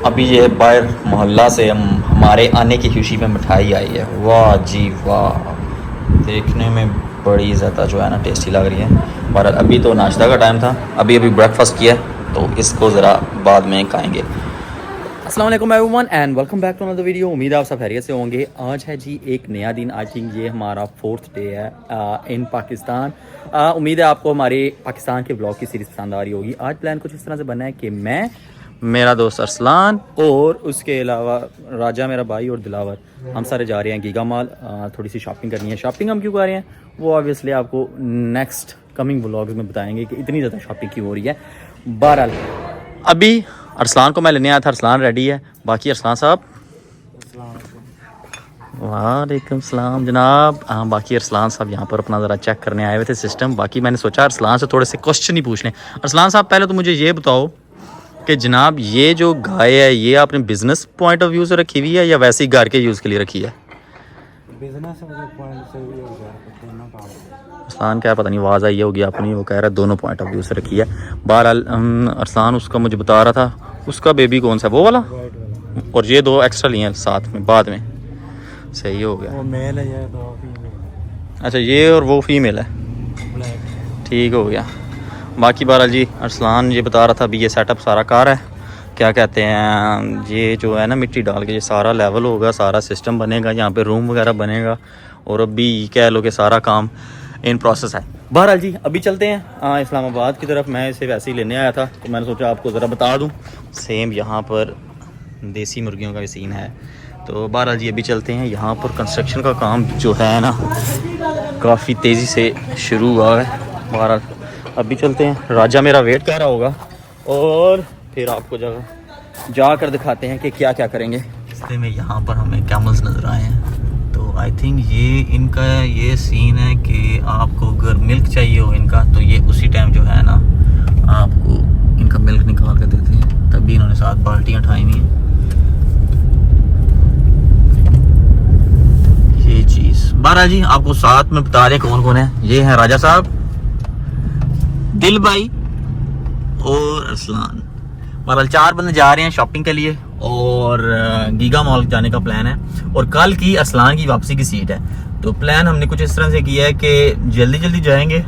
अभी ये बाहर मोहल्ला से हमारे आने की खुशी में मिठाई आई है। वाह जी वाह, देखने में बड़ी ज़्यादा जो है ना टेस्टी लग रही है। पर अभी तो नाश्ता का टाइम था, अभी ब्रेकफास्ट किया तो इसको ज़रा बाद में खाएंगे। अस्सलाम वालेकुम everyone and welcome back to another video. उम्मीद है आप सब खैरियत से होंगे। आज है जी एक नया दिन। आई थिंक ये हमारा 4th डे है इन पाकिस्तान। उम्मीद है आपको हमारे पाकिस्तान के ब्लॉग की सीरीज़ पसंद आ रही होगी। आज प्लान कुछ इस तरह से बना है कि मैं, मेरा दोस्त अरसलान और उसके अलावा राजा मेरा भाई और दिलावर, हम सारे जा रहे हैं गीगा मॉल। थोड़ी सी शॉपिंग करनी है। शॉपिंग हम क्यों कर रहे हैं वो ऑब्वियसली आपको नेक्स्ट कमिंग व्लॉग्स में बताएंगे कि इतनी ज़्यादा शॉपिंग क्यों हो रही है। बहरहाल अभी अरसलान को मैं लेने आया था, अरसलान रेडी है। बाकी अरसलान साहब, वालेकुम सलाम जनाब। हाँ, बाकी अरसलान साहब यहाँ पर अपना ज़रा चेक करने आए हुए थे सिस्टम। बाकी मैंने सोचा अरसलान से थोड़े से क्वेश्चन ही पूछने। अरसलान साहब पहले तो मुझे ये बताओ कि जनाब ये जो गाय है ये आपने बिज़नेस पॉइंट ऑफ व्यू से रखी हुई है या वैसे ही घर के यूज़ के लिए रखी है? बिजनेस पॉइंट से भी हो गया। अरसलान क्या पता नहीं आवाज़ आई होगी अपनी, वो कह रहा है दोनों पॉइंट ऑफ व्यू से रखी है। बहरहाल अरसलान उसका मुझे बता रहा था उसका बेबी कौन सा है, वो वाला, और ये दो एक्स्ट्रा लिए हैं साथ में बाद में। सही हो गया। वो मेल है, ये दो फीमेल। अच्छा, ये और वो फीमेल है, ब्लैक। ठीक हो गया। बाकी बहरहाल जी अरसलान ये बता रहा था अभी ये सेटअप सारा कार है, क्या कहते हैं, ये जो है ना मिट्टी डाल के ये सारा लेवल होगा, सारा सिस्टम बनेगा, यहाँ पे रूम वगैरह बनेगा और अभी कह लो कि सारा काम इन प्रोसेस है। बहरहाल जी अभी चलते हैं इस्लामाबाद की तरफ। मैं इसे वैसे ही लेने आया था तो मैंने सोचा आपको ज़रा बता दूँ। सेम यहाँ पर देसी मुर्गियों का भी सीन है। तो बहरहाल जी अभी चलते हैं। यहाँ पर कंस्ट्रक्शन का काम जो है ना काफ़ी तेज़ी से शुरू हुआ है। बहरहाल अभी चलते हैं। राजा मेरा वेट कर रहा होगा और फिर आपको जगह जाकर दिखाते हैं कि क्या क्या करेंगे। रास्ते में यहाँ पर हमें कैमल्स नज़र आए हैं। तो आई थिंक ये इनका ये सीन है कि आपको अगर मिल्क चाहिए हो इनका तो ये उसी टाइम जो है ना आपको इनका मिल्क निकाल कर देते हैं। तभी इन्होंने 7 बाल्टियाँ उठाई हुई हैं। ये चीज़ बारह जी आपको साथ में बता दें कौन कौन है। ये है राजा साहब, दिल भाई और अरसलान। बहरहाल 4 बंदे जा रहे हैं शॉपिंग के लिए और गीगा मॉल जाने का प्लान है। और कल की अरसलान की वापसी की सीट है। तो प्लान हमने कुछ इस तरह से किया है कि जल्दी जल्दी जाएंगे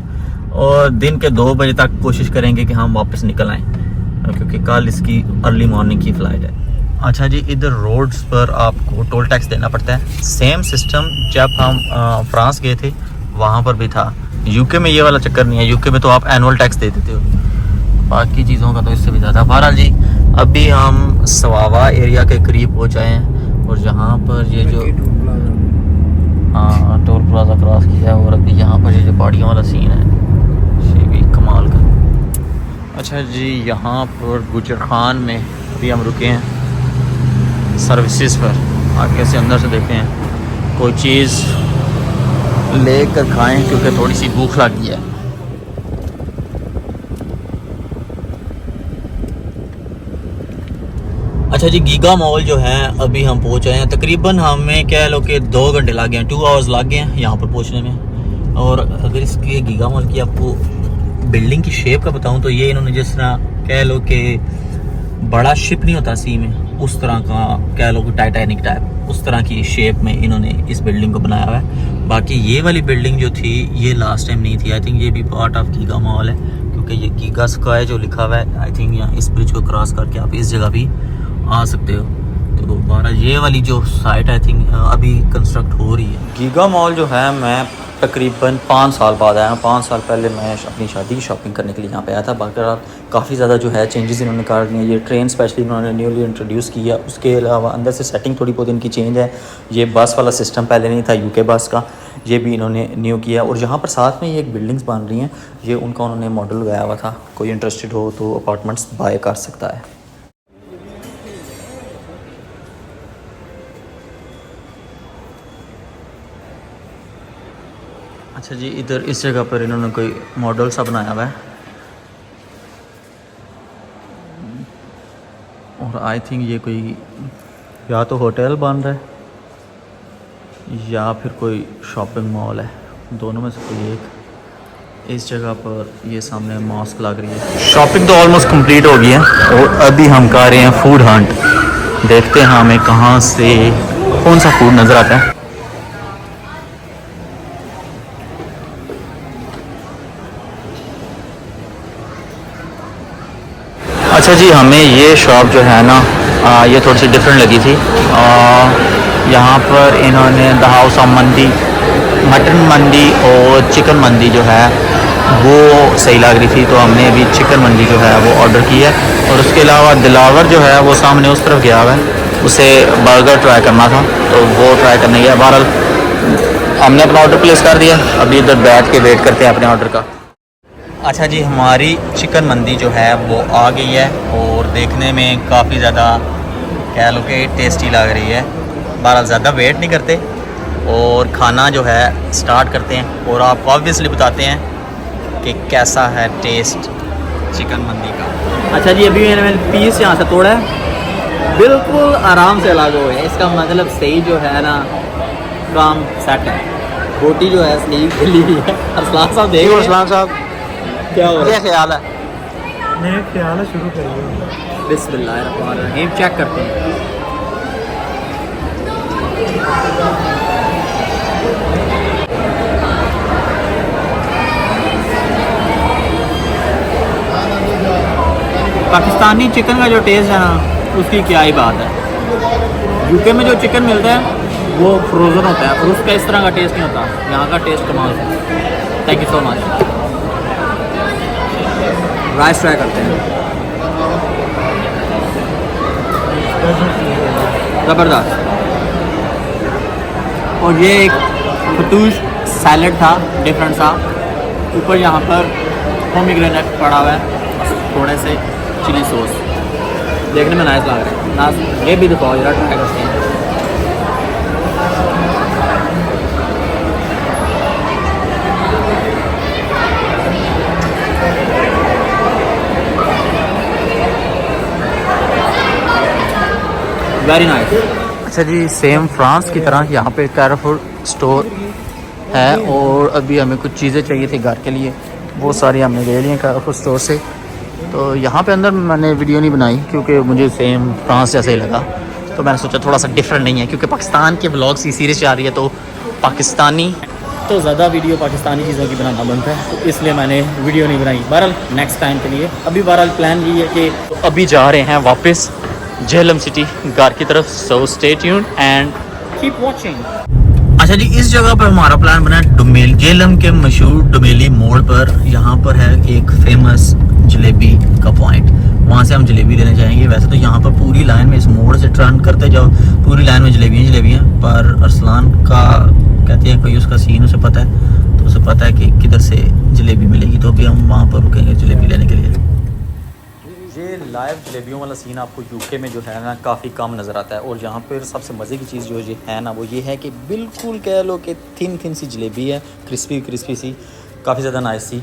और दिन के 2 बजे तक कोशिश करेंगे कि हम वापस निकल आएँ, क्योंकि कल इसकी अर्ली मॉर्निंग की फ़्लाइट है। अच्छा जी, इधर रोड्स पर आपको टोल टैक्स देना पड़ता है। सेम सिस्टम जब हम फ्रांस गए थे वहाँ पर भी था। यूके में ये वाला चक्कर नहीं है। यूके में तो आप एनुअल टैक्स दे देते हो, बाकी चीज़ों का तो इससे भी ज़्यादा। बहरहाल जी अभी हम सवावा एरिया के करीब पहुँच आए हैं और जहाँ पर ये जो हाँ टोल प्लाजा क्रॉस किया है और अभी यहाँ पर ये जो पहाड़ियों वाला सीन है ये भी कमाल का। अच्छा जी, यहाँ पर गुजर खान में अभी हम रुके हैं सर्विसेज पर। आगे से अंदर से देखते हैं कोई चीज़ लेकर खाएं क्योंकि थोड़ी सी भूख लगी है। अच्छा जी, गीगा मॉल जो है अभी हम पहुंच आए हैं। तकरीबन हमें कह लो कि 2 घंटे लग गए हैं, 2 आवर्स लग गए हैं यहाँ पर पहुंचने में। और अगर इसकी गीगा मॉल की आपको बिल्डिंग की शेप का बताऊं तो ये इन्होंने जिस तरह कह लो कि बड़ा शिप नहीं होता सी में, उस तरह का कह लो कि टाइटैनिक टाइप, उस तरह की शेप में इन्होंने इस बिल्डिंग को बनाया हुआ है। बाकी ये वाली बिल्डिंग जो थी ये लास्ट टाइम नहीं थी। आई थिंक ये भी पार्ट ऑफ गीगा मॉल है, क्योंकि ये गीगा स्काई जो लिखा हुआ है, आई थिंक यहाँ इस ब्रिज को क्रॉस करके आप इस जगह भी आ सकते हो। तो बहरहाल ये वाली जो साइट आई थिंक अभी कंस्ट्रक्ट हो रही है। गीगा मॉल जो है मैं तकरीबन 5 साल बाद आया हूँ। 5 साल पहले मैं अपनी शादी की शॉपिंग करने के लिए यहाँ पे आया था। बाकी काफ़ी ज़्यादा जो है चेंजेस इन्होंने कर दिए हैं। ये ट्रेन स्पेशली इन्होंने न्यूली इंट्रोड्यूस किया। उसके अलावा अंदर से सेटिंग थोड़ी बहुत इनकी चेंज है। ये बस वाला सिस्टम पहले नहीं था यूके बस का, ये भी इन्होंने न्यू किया। और यहाँ पर साथ में ये एक बिल्डिंग्स बन रही हैं, ये उनका उन्होंने मॉडल लगाया हुआ था। कोई इंटरेस्टेड हो तो अपार्टमेंट्स बाय कर सकता है। अच्छा जी, इधर इस जगह पर इन्होंने कोई मॉडल सा बनाया हुआ है और आई थिंक ये कोई या तो होटल बन रहा है या फिर कोई शॉपिंग मॉल है, दोनों में से कोई एक। इस जगह पर ये सामने मॉस्क लग रही है। शॉपिंग तो ऑलमोस्ट कंप्लीट हो गई है और अभी हम कर रहे हैं फूड हंट। देखते हैं हमें कहाँ से कौन सा फूड नज़र आता है। अच्छा जी, हमें ये शॉप जो है ना ये थोड़ी सी डिफरेंट लगी थी। यहाँ पर इन्होंने द हाउस ऑफ मंदी, मटन मंदी और चिकन मंदी जो है वो सही लग रही थी, तो हमने अभी चिकन मंदी जो है वो ऑर्डर की है। और उसके अलावा दिलावर जो है वो सामने उस तरफ गया हुआ है, उसे बर्गर ट्राई करना था तो वो ट्राई करने गया। बहरहाल हमने अपना ऑर्डर प्लेस कर दिया, अभी इधर बैठ के वेट करते हैं अपने ऑर्डर का। अच्छा जी, हमारी चिकन मंदी जो है वो आ गई है और देखने में काफ़ी ज़्यादा कह लो कि टेस्टी लग रही है। बहरहाल ज़्यादा वेट नहीं करते और खाना जो है स्टार्ट करते हैं और आपको ऑब्वियसली बताते हैं कि कैसा है टेस्ट चिकन मंदी का। अच्छा जी, अभी मैंने पीस यहाँ से तोड़ा है, बिल्कुल आराम से अलग हो गया। इसका मतलब सही जो है ना काम सेट है। रोटी जो है सही गली हुई है। अरसलान साहब देखो, अरसलान साहब क्या हो रहा है? ख्याल है? मेरे ख्याल है शुरू करिए। बिस्मिल्लाहिर्रहमानिर्रहीम, चेक करते हैं। पाकिस्तानी चिकन का जो टेस्ट है ना उसकी क्या ही बात है। यूके में जो चिकन मिलता है वो फ्रोज़न होता है और उसका इस तरह का टेस्ट नहीं होता। यहाँ का टेस्ट कमाल है। Thank you so much. Rice try करते हैं, ज़बरदस्त। और ये एक फतूश सैलड था, डिफरेंट सा। ऊपर यहाँ पर पोमीग्रेनेट पड़ा हुआ है, थोड़े से चिली सॉस, देखने में नाइस लग रहा है। ये भी दिखाओ जरा, ट्राई करते हैं। Very nice. अच्छा जी, सेम फ्रांस की तरह यहाँ पे कैरफुर स्टोर है और अभी हमें कुछ चीज़ें चाहिए थी घर के लिए, वो सारी हमने ले ली हैं कैरफुर स्टोर से। तो यहाँ पे अंदर मैंने वीडियो नहीं बनाई क्योंकि मुझे सेम फ्रांस जैसा ही लगा, तो मैंने सोचा थोड़ा सा डिफरेंट नहीं है क्योंकि पाकिस्तान के व्लॉग्स की सीरीज़ आ रही है तो पाकिस्तानी तो ज़्यादा वीडियो पाकिस्तानी चीज़ों की बनाना बनता है, तो इसलिए मैंने वीडियो नहीं बनाई। बहरहाल नेक्स्ट टाइम के लिए अभी बहरहाल प्लान ये है कि अभी जा रहे हैं वापस झेलम सिटी घर की तरफ। So stay tuned and keep watching. अच्छा जी, इस जगह पर हमारा प्लान बना है डुमेल, झेलम के मशहूर डुमेली मोड़ पर। यहाँ पर है एक फेमस जलेबी का पॉइंट, वहाँ से हम जलेबी लेने जाएंगे। वैसे तो यहाँ पर पूरी लाइन में इस मोड़ से टर्न करते जाओ, पूरी लाइन में जलेबियाँ, पर अरसलान का कहते हैं कोई उसका सीन उसे पता है, तो उसे पता है कि किधर से जलेबी मिलेगी, तो अभी हम वहाँ पर रुकेंगे जलेबी लेने के लिए। ये लाइव जलेबियों वाला सीन आपको यूके में जो है ना काफ़ी कम नज़र आता है। और यहाँ पर सबसे मज़े की चीज़ जो ये है ना वो ये है कि बिल्कुल कह लो कि थिन सी जलेबी है, क्रिस्पी सी, काफ़ी ज़्यादा नाइस सी,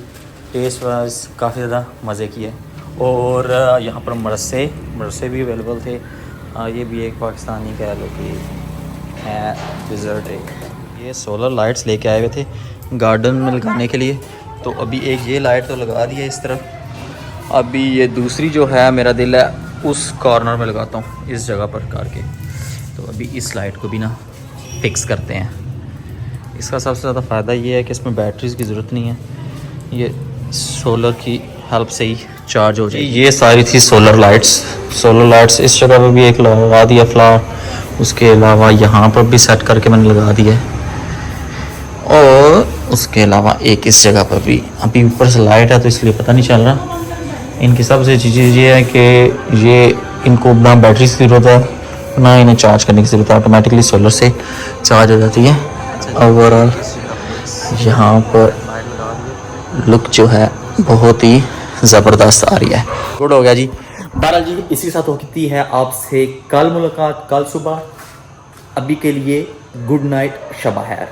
टेस्ट वाइज काफ़ी ज़्यादा मज़े की है। और यहाँ पर मरसे भी अवेलेबल थे। ये भी एक पाकिस्तानी कह लो कि है डिज़र्ट। एक ये सोलर लाइट्स लेके आए हुए थे गार्डन में लगाने के लिए, तो अभी एक ये लाइट तो लगा दी है इस तरफ, अभी ये दूसरी जो है मेरा दिल है उस कॉर्नर में लगाता हूँ, इस जगह पर करके। तो अभी इस लाइट को भी ना फिक्स करते हैं। इसका सबसे ज़्यादा फ़ायदा ये है कि इसमें बैटरीज की ज़रूरत नहीं है, ये सोलर की हेल्प से ही चार्ज हो जाए। ये सारी थी सोलर लाइट्स। इस जगह पर भी एक लगा दिया फ्लावर, उसके अलावा यहाँ पर भी सेट करके मैंने लगा दिया है, और उसके अलावा एक इस जगह पर भी। अभी ऊपर से लाइट है तो इसलिए पता नहीं चल रहा। इनकी सबसे अच्छी चीज़ ये है कि ये इनको ना बैटरी की ज़रूरत है ना इन्हें चार्ज करने की ज़रूरत है, ऑटोमेटिकली सोलर से चार्ज हो जाती है। ओवरऑल यहाँ पर लुक जो है बहुत ही ज़बरदस्त आ रही है। गुड हो गया जी। बहरहाल जी, इसी के साथ होती है आपसे कल मुलाकात, कल सुबह। अभी के लिए गुड नाइट, शब खैर।